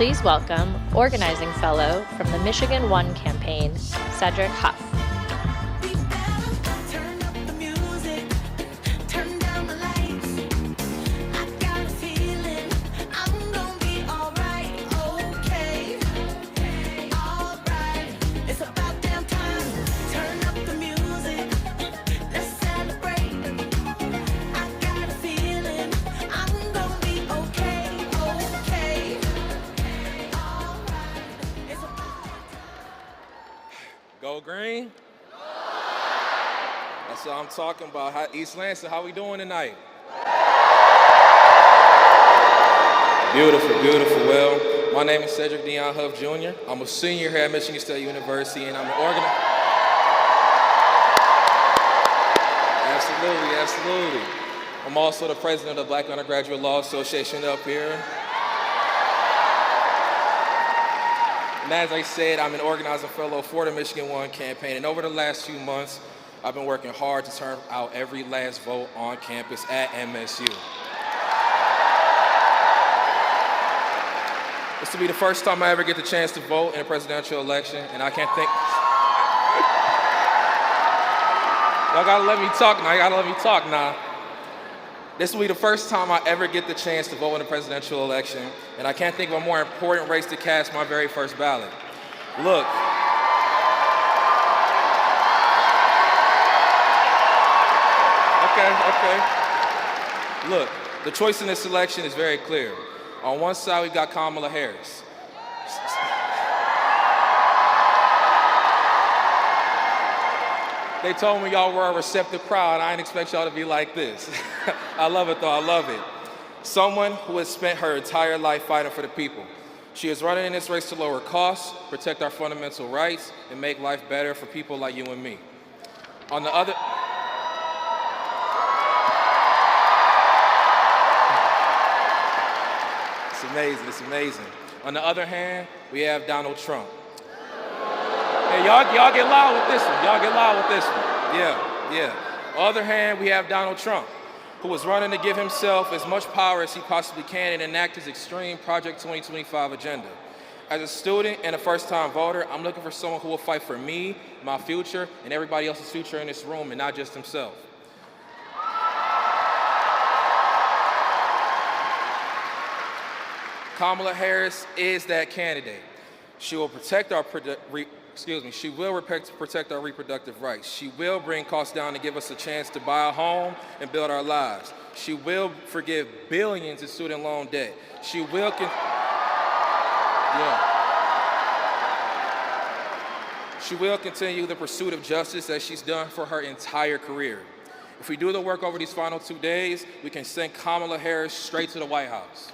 Please welcome Organizing Fellow from the Michigan One campaign, Cedric Huff. Go green. That's what I'm talking about. East Lansing, how we doing tonight? Beautiful, beautiful. Well, my name is Cedric Dion Huff Jr. I'm a senior here at Michigan State University, and I'm an organizer. Absolutely, absolutely. I'm also the president of the Black Undergraduate Law Association up here. And as I said, I'm an organizing fellow for the Michigan One campaign. And over the last few months, I've been working hard to turn out every last vote on campus at MSU. This will be the first time I ever get the chance to vote in a presidential election, and I can't think. Y'all gotta let me talk now. This will be the first time I ever get the chance to vote in a presidential election, and I can't think of a more important race to cast my very first ballot. Look. Okay. Look, the choice in this election is very clear. On one side, we've got Kamala Harris. They told me y'all were a receptive crowd. I didn't expect y'all to be like this. I love it though, I love it. Someone who has spent her entire life fighting for the people. She is running in this race to lower costs, protect our fundamental rights, and make life better for people like you and me. On the other, it's amazing, it's amazing. On the other hand, we have Donald Trump. Hey, y'all get loud with this one. Y'all get loud with this one. Yeah. On the other hand, we have Donald Trump, who is running to give himself as much power as he possibly can and enact his extreme Project 2025 agenda. As a student and a first-time voter, I'm looking for someone who will fight for me, my future, and everybody else's future in this room, and not just himself. Kamala Harris is that candidate. She will protect our She will protect our reproductive rights. She will bring costs down to give us a chance to buy a home and build our lives. She will forgive billions in student loan debt. She will She will continue the pursuit of justice as she's done for her entire career. If we do the work over these final 2 days, we can send Kamala Harris straight to the White House.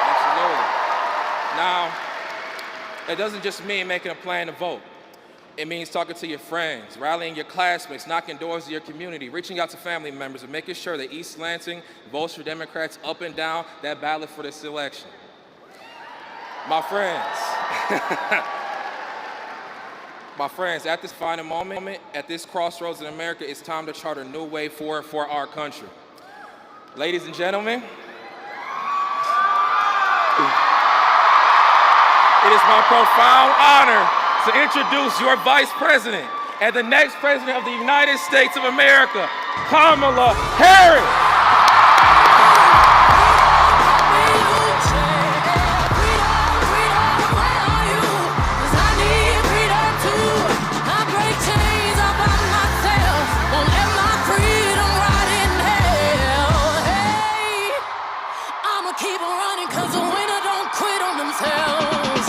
Absolutely. Now, it doesn't just mean making a plan to vote. It means talking to your friends, rallying your classmates, knocking doors to your community, reaching out to family members, and making sure that East Lansing votes for Democrats up and down that ballot for this election. My friends, at this final moment, at this crossroads in America, it's time to chart a new way forward for our country. Ladies and gentlemen, it is my profound honor to introduce your Vice President and the next President of the United States of America, Kamala Harris. Keep on running, 'cause the winner don't quit on themselves.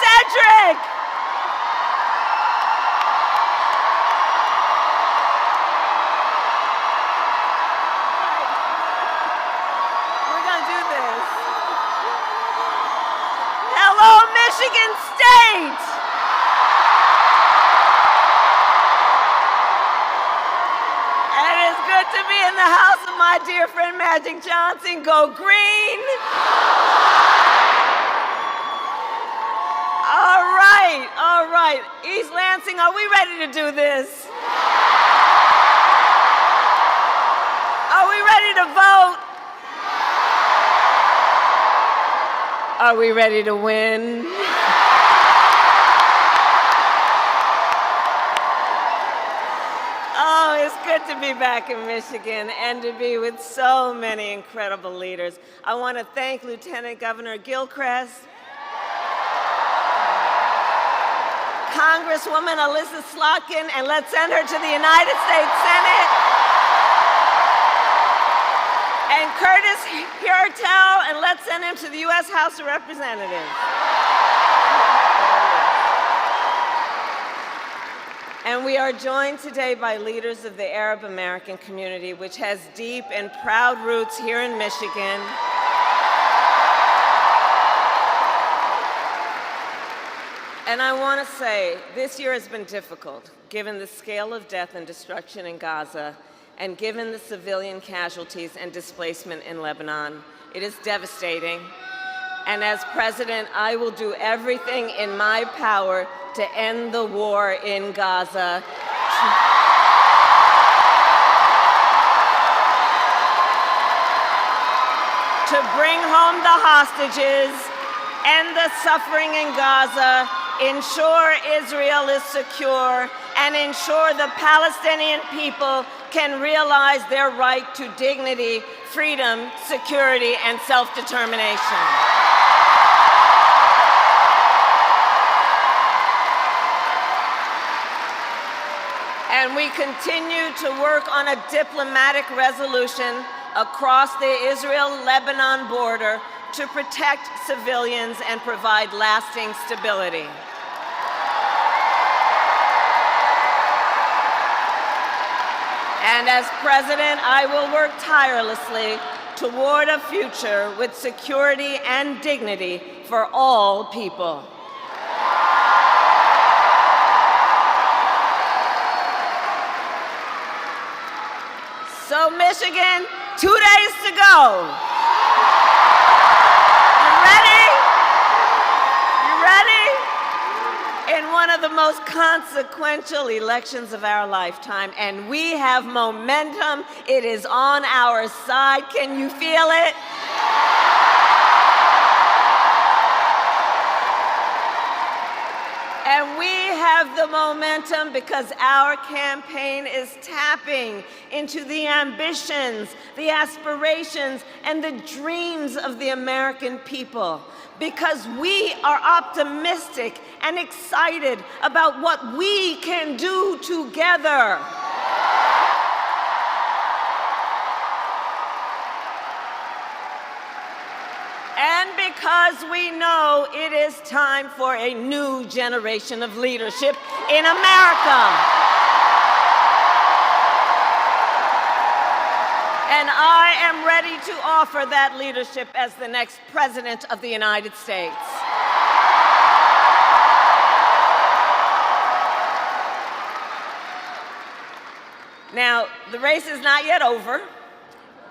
Cedric! We're gonna do this. Hello, Michigan State! And it's good to be in the house of my dear friend Magic Johnson. Go Green! All right. East Lansing, are we ready to do this? Are we ready to vote? Are we ready to win? Oh, it's good to be back in Michigan and to be with so many incredible leaders. I want to thank Lieutenant Governor Gilchrist, Congresswoman Alyssa Slotkin, and let's send her to the United States Senate. And Curtis Hurtel, and let's send him to the U.S. House of Representatives. And we are joined today by leaders of the Arab American community, which has deep and proud roots here in Michigan. And I want to say, this year has been difficult, given the scale of death and destruction in Gaza, and given the civilian casualties and displacement in Lebanon. It is devastating. And as president, I will do everything in my power to end the war in Gaza. To bring home the hostages, end the suffering in Gaza, ensure Israel is secure, and ensure the Palestinian people can realize their right to dignity, freedom, security, and self-determination. And we continue to work on a diplomatic resolution across the Israel-Lebanon border to protect civilians and provide lasting stability. And as president, I will work tirelessly toward a future with security and dignity for all people. So Michigan, 2 days to go. You ready? You ready? In one of the most consequential elections of our lifetime, and we have momentum. It is on our side. Can you feel it? And we have the momentum because our campaign is tapping into the ambitions, the aspirations, and the dreams of the American people. Because we are optimistic and excited about what we can do together. And because we know it is time for a new generation of leadership in America. And I am ready to offer that leadership as the next President of the United States. Now, the race is not yet over,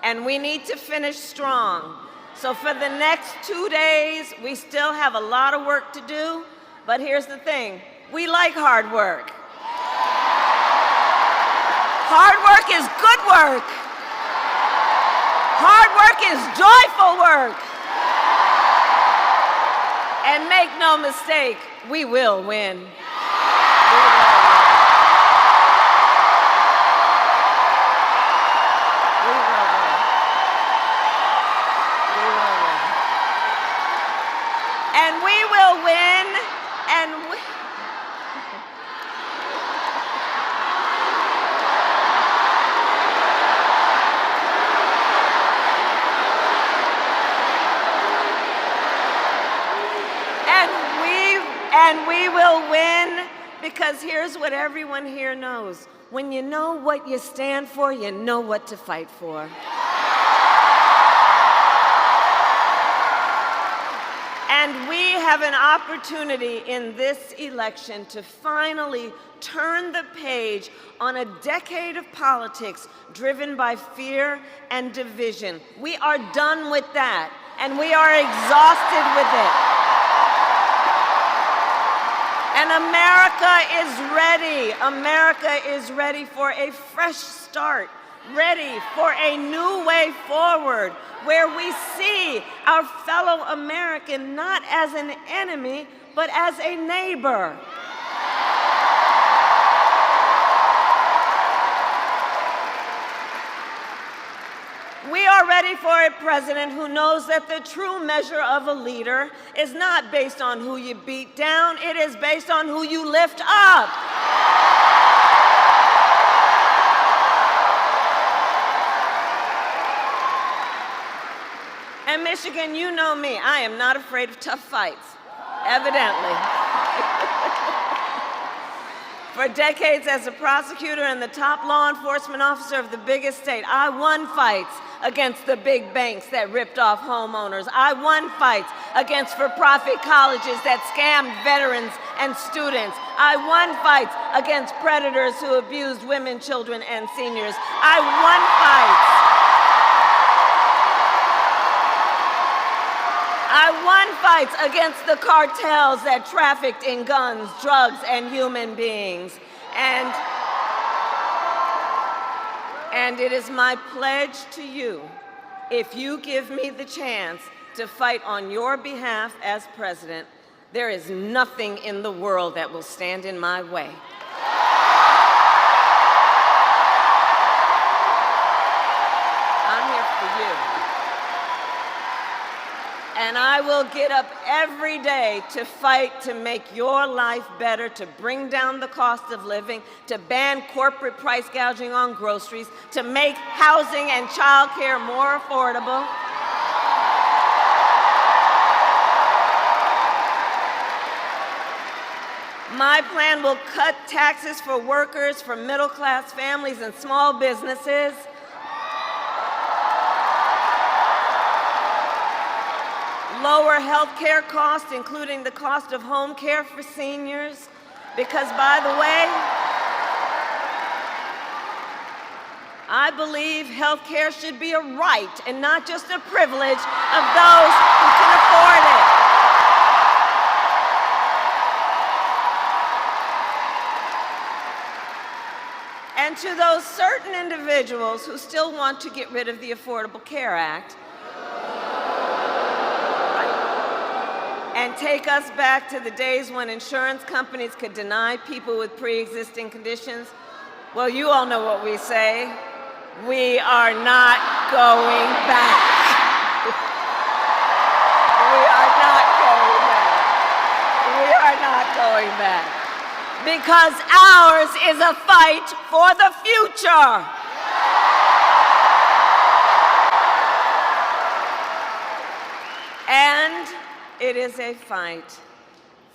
and we need to finish strong. So for the next 2 days, we still have a lot of work to do, but here's the thing, we like hard work. Hard work is good work. Hard work is joyful work. And make no mistake, we will win. We will win. And we will win, and we will win because here's what everyone here knows. When you know what you stand for, you know what to fight for. And we have an opportunity in this election to finally turn the page on a decade of politics driven by fear and division. We are done with that, and we are exhausted with it. And America is ready. America is ready for a fresh start, ready for a new way forward, where we see our fellow American not as an enemy, but as a neighbor. We are ready for a president who knows that the true measure of a leader is not based on who you beat down, it is based on who you lift up. And Michigan, you know me, I am not afraid of tough fights, evidently. For decades as a prosecutor and the top law enforcement officer of the biggest state, I won fights against the big banks that ripped off homeowners. I won fights against for-profit colleges that scammed veterans and students. I won fights against predators who abused women, children, and seniors. I won fights. I won fights against the cartels that trafficked in guns, drugs, and human beings. And it is my pledge to you, if you give me the chance to fight on your behalf as president, there is nothing in the world that will stand in my way. I'm here for you. And I will get up every day to fight to make your life better, to bring down the cost of living, to ban corporate price gouging on groceries, to make housing and childcare more affordable. My plan will cut taxes for workers, for middle-class families and small businesses. Lower health care costs, including the cost of home care for seniors. Because, by the way, I believe health care should be a right and not just a privilege of those who can afford it. And to those certain individuals who still want to get rid of the Affordable Care Act and take us back to the days when insurance companies could deny people with pre-existing conditions, well, you all know what we say. We are not going back. We are not going back. We are not going back. Because ours is a fight for the future. And it is a fight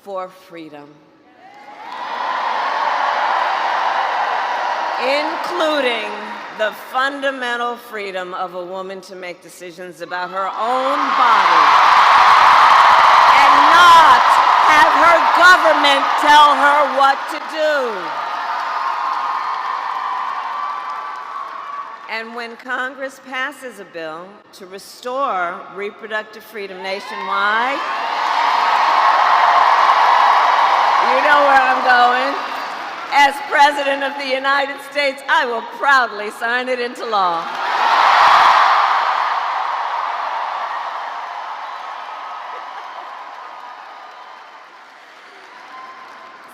for freedom, including the fundamental freedom of a woman to make decisions about her own body and not have her government tell her what to do. And when Congress passes a bill to restore reproductive freedom nationwide, you know where I'm going. As President of the United States, I will proudly sign it into law.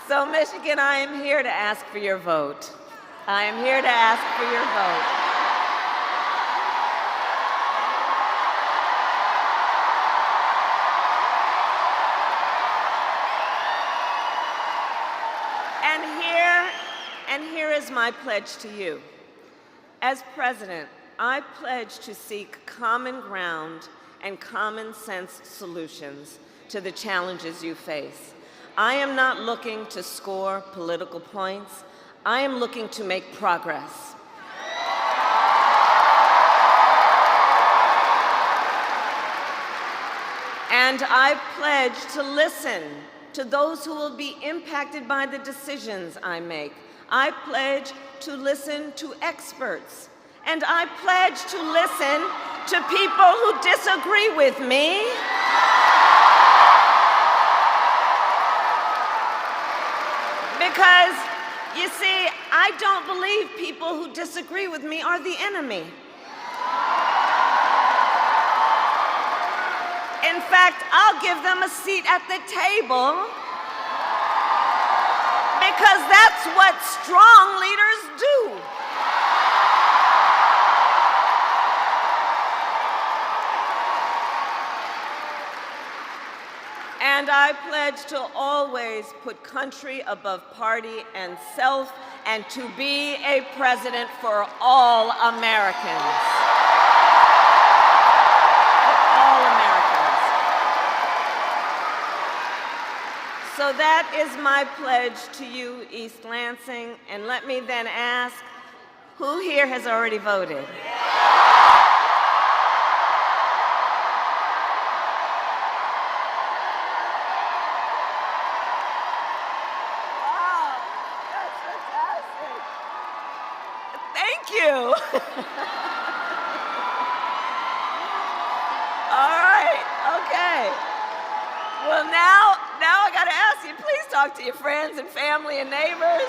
So, Michigan, I am here to ask for your vote. I am here to ask for your vote. And here is my pledge to you. As president, I pledge to seek common ground and common sense solutions to the challenges you face. I am not looking to score political points. I am looking to make progress. And I pledge to listen to those who will be impacted by the decisions I make. I pledge to listen to experts. And I pledge to listen to people who disagree with me. Because, you see, I don't believe people who disagree with me are the enemy. In fact, I'll give them a seat at the table because that's what strong leaders do. And I pledge to always put country above party and self, and to be a president for all Americans. So that is my pledge to you, East Lansing. And let me then ask, who here has already voted? Wow, that's fantastic. Thank you. All right, okay. Well, now I got to ask you, please talk to your friends and family and neighbors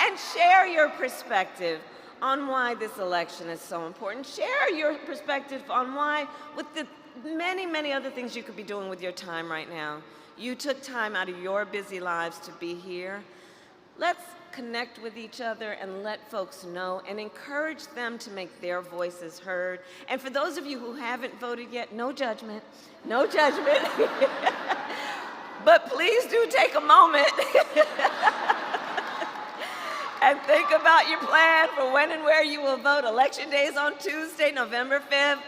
and share your perspective on why this election is so important. Share your perspective on why, with the many, many other things you could be doing with your time right now, you took time out of your busy lives to be here. Let's connect with each other and let folks know and encourage them to make their voices heard. And for those of you who haven't voted yet, no judgment, no judgment. But please do take a moment and think about your plan for when and where you will vote. Election Day is on Tuesday, November 5th.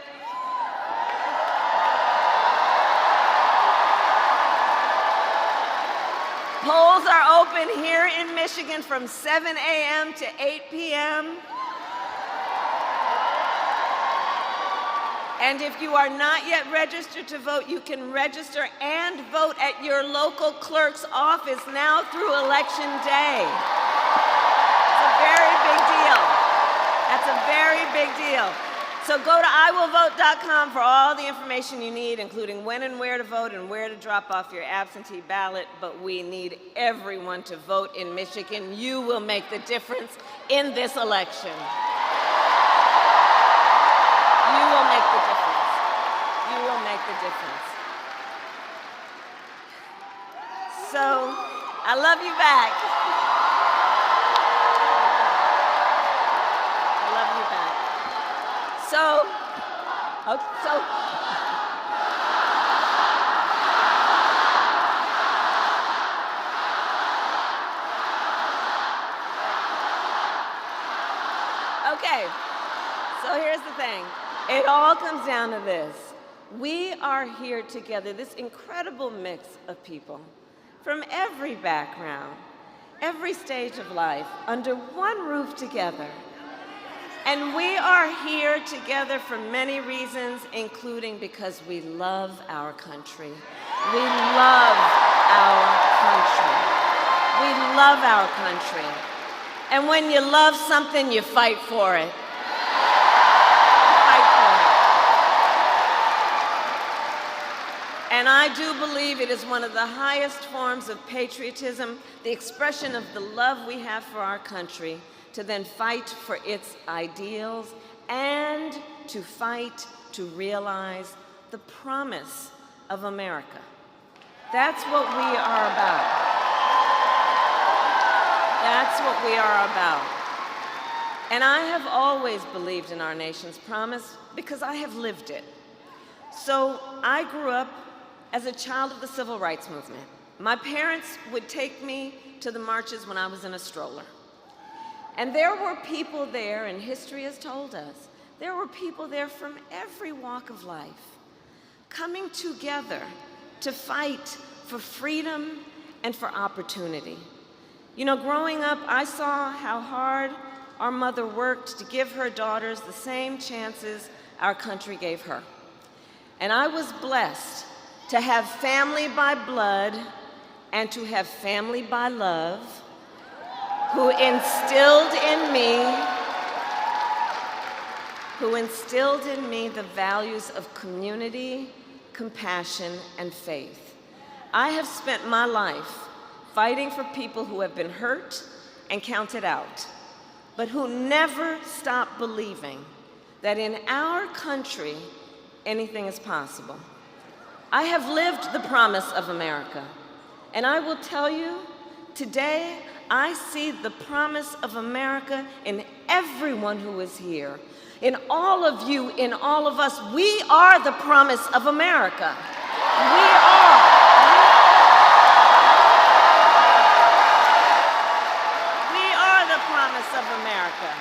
Polls are open here in Michigan from 7 a.m. to 8 p.m. And if you are not yet registered to vote, you can register and vote at your local clerk's office now through Election Day. It's a very big deal. That's a very big deal. So go to iwillvote.com for all the information you need, including when and where to vote and where to drop off your absentee ballot. But we need everyone to vote in Michigan. You will make the difference in this election. You will make the difference. You will make the difference. So, I love you back. I love you back. Okay, so here's the thing. It all comes down to this. We are here together, this incredible mix of people from every background, every stage of life, under one roof together. And we are here together for many reasons, including because we love our country. We love our country. We love our country. And when you love something, you fight for it. And I do believe it is one of the highest forms of patriotism, the expression of the love we have for our country, to then fight for its ideals and to fight to realize the promise of America. That's what we are about. That's what we are about. And I have always believed in our nation's promise because I have lived it. So I grew up as a child of the Civil Rights Movement. My parents would take me to the marches when I was in a stroller. And there were people there, and history has told us, there were people there from every walk of life, coming together to fight for freedom and for opportunity. You know, growing up, I saw how hard our mother worked to give her daughters the same chances our country gave her. And I was blessed to have family by blood and to have family by love who instilled in me the values of community, compassion, and faith. I have spent my life fighting for people who have been hurt and counted out, but who never stop believing that in our country, anything is possible. I have lived the promise of America, and I will tell you, today, I see the promise of America in everyone who is here. In all of you, in all of us, we are the promise of America. We are. We are the promise of America.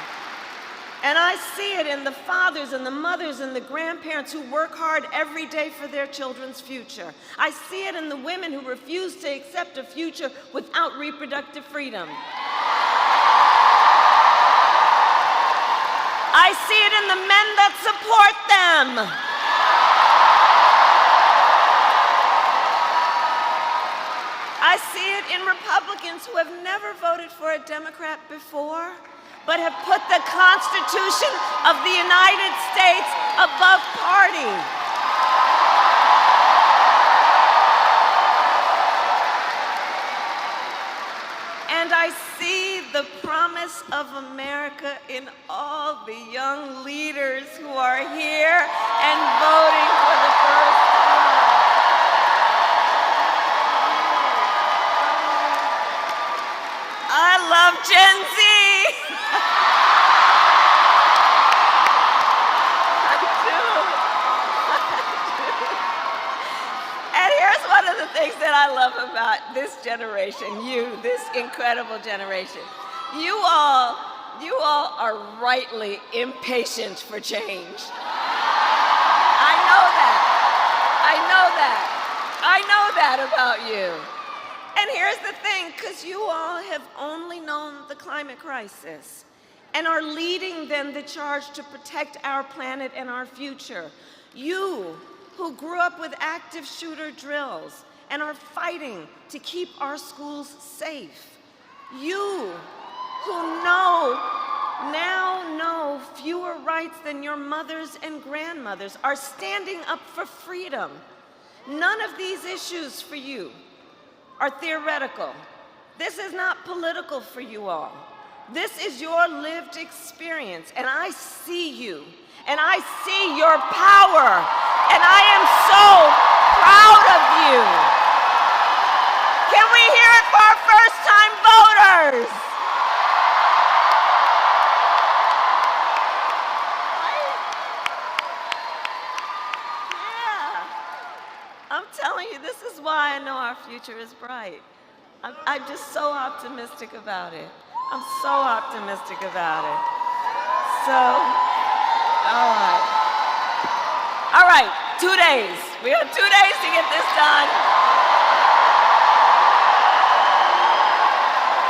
And I see it in the fathers and the mothers and the grandparents who work hard every day for their children's future. I see it in the women who refuse to accept a future without reproductive freedom. I see it in the men that support them. I see it in Republicans who have never voted for a Democrat before, but have put the Constitution of the United States above party. And I see the promise of America in all the young leaders who are here and voting for the first time. I love Gen Z. One of the things that I love about this generation, this incredible generation, you all are rightly impatient for change. I know that about you. And here's the thing, because you all have only known the climate crisis and are leading then the charge to protect our planet and our future. You who grew up with active shooter drills and are fighting to keep our schools safe. You who now know fewer rights than your mothers and grandmothers are standing up for freedom. None of these issues for you are theoretical. This is not political for you all. This is your lived experience, and I see you, and I see your power, and I am so proud of you. Can we hear it for our first-time voters? I'm telling you, this is why I know our future is bright. I'm just so optimistic about it. I'm so optimistic about it. So, all right, 2 days. We have 2 days to get this done.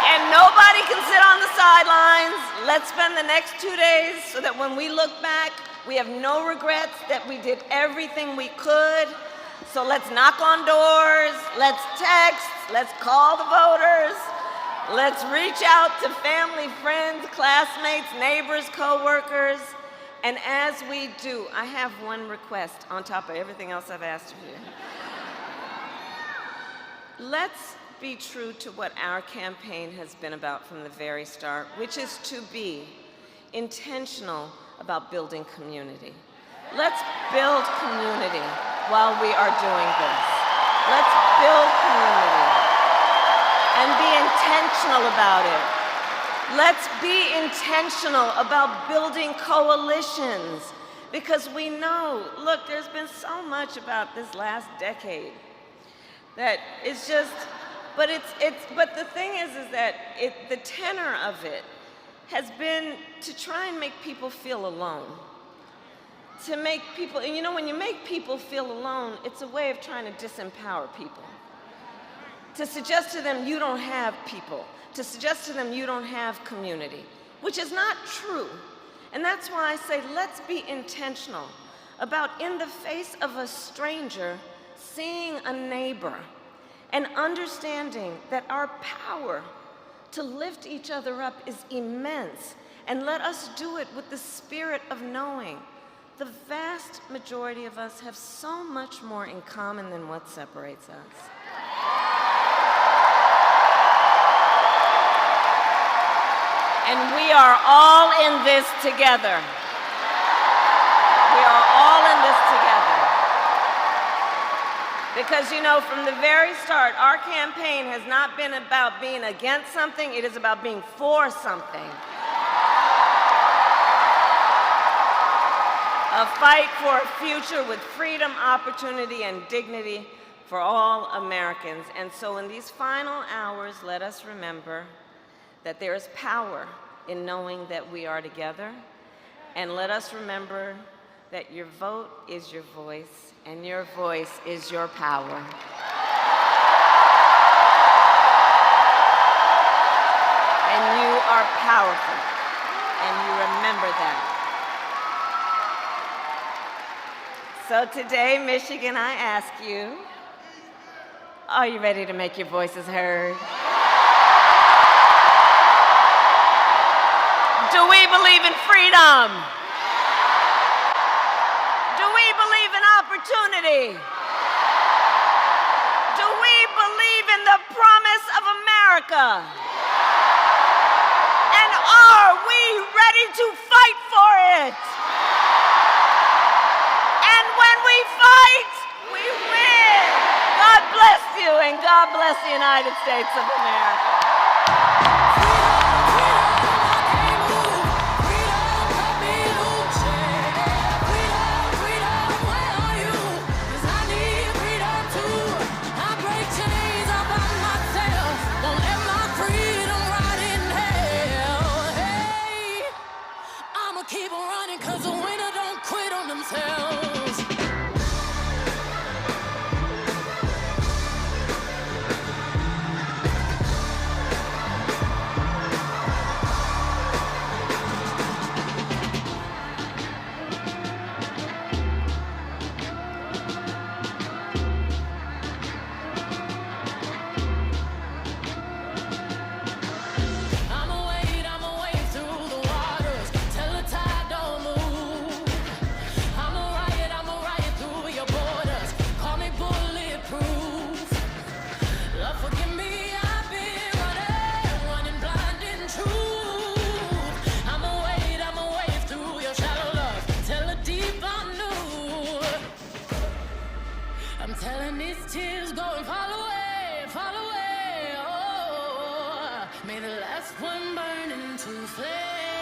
And nobody can sit on the sidelines. Let's spend the next 2 days so that when we look back, we have no regrets that we did everything we could. So let's knock on doors, let's text, let's call the voters, let's reach out to family, friends, classmates, neighbors, co-workers. And as we do, I have one request on top of everything else I've asked of you. Let's be true to what our campaign has been about from the very start, which is to be intentional about building community. Let's build community while we are doing this. Let's build community and be intentional about it. Let's be intentional about building coalitions, because we know, look, there's been so much about this last decade that it's just, but the thing is that the tenor of it has been to try and make people feel alone. To make people, and you know, when you make people feel alone, it's a way of trying to disempower people. To suggest to them you don't have people. To suggest to them you don't have community, which is not true. And that's why I say let's be intentional about, in the face of a stranger, seeing a neighbor and understanding that our power to lift each other up is immense. And let us do it with the spirit of knowing the vast majority of us have so much more in common than what separates us. And we are all in this together. We are all in this together. Because, you know, from the very start, our campaign has not been about being against something, it is about being for something. A fight for a future with freedom, opportunity, and dignity for all Americans. And so in these final hours, let us remember that there is power in knowing that we are together. And let us remember that your vote is your voice, and your voice is your power. And you are powerful, and you remember that. So today, Michigan, I ask you, are you ready to make your voices heard? Do we believe in freedom? Do we believe in opportunity? Do we believe in the promise of America? And are we ready to fight for it? And when we fight, we win. God bless you, and God bless the United States of America. Keep on running, 'cause the winner don't quit on themselves. May the last one burn into flame.